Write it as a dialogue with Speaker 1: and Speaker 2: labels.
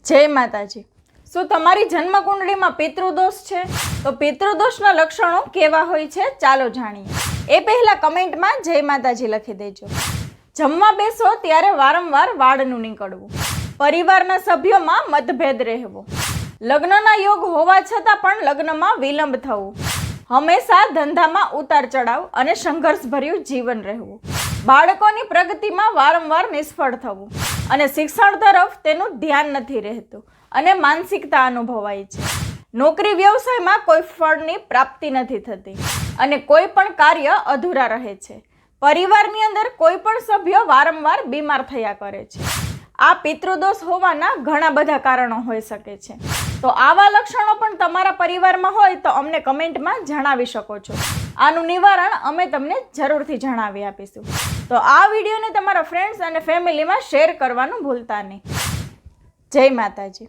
Speaker 1: જય માતાજી। શું તમારી જન્મકુંડળીમાં પિતૃદોષ છે? તો પિતૃદોષના લક્ષણો કેવા હોય છે ચાલો જાણીએ। એ પહેલા કમેન્ટમાં જય માતાજી લખી દેજો। જમવા બેસો ત્યારે વારંવાર વાળનું નીકળવું, પરિવારના સભ્યોમાં મતભેદ રહેવો, લગ્નના યોગ હોવા છતાં પણ લગ્નમાં વિલંબ થવું, હંમેશા ધંધામાં ઉતાર ચઢાવ અને સંઘર્ષભર્યું જીવન રહેવું, બાળકોની પ્રગતિમાં વારંવાર નિષ્ફળ થવું અને શિક્ષણ તરફ તેનું ધ્યાન નથી રહેતું અને માનસિકતા અનુભવાય છે, નોકરી વ્યવસાયમાં કોઈ ફળની પ્રાપ્તિ નથી થતી અને કોઈ પણ કાર્ય અધૂરા રહે છે, પરિવારની અંદર કોઈ પણ સભ્ય વારંવાર બીમાર થયા કરે છે। આ પિતૃદોષ હોવાના ઘણા બધા કારણો હોઈ શકે છે। તો આવા લક્ષણો પણ તમારા પરિવારમાં હોય તો અમને કમેન્ટમાં જણાવી શકો છો। આનું નિવારણ અમે તમને જરૂરથી જણાવી આપીશું। તો આ વિડીયોને તમારા ફ્રેન્ડ્સ અને ફેમિલીમાં શેર કરવાનું ભૂલતા નહીં। જય માતાજી।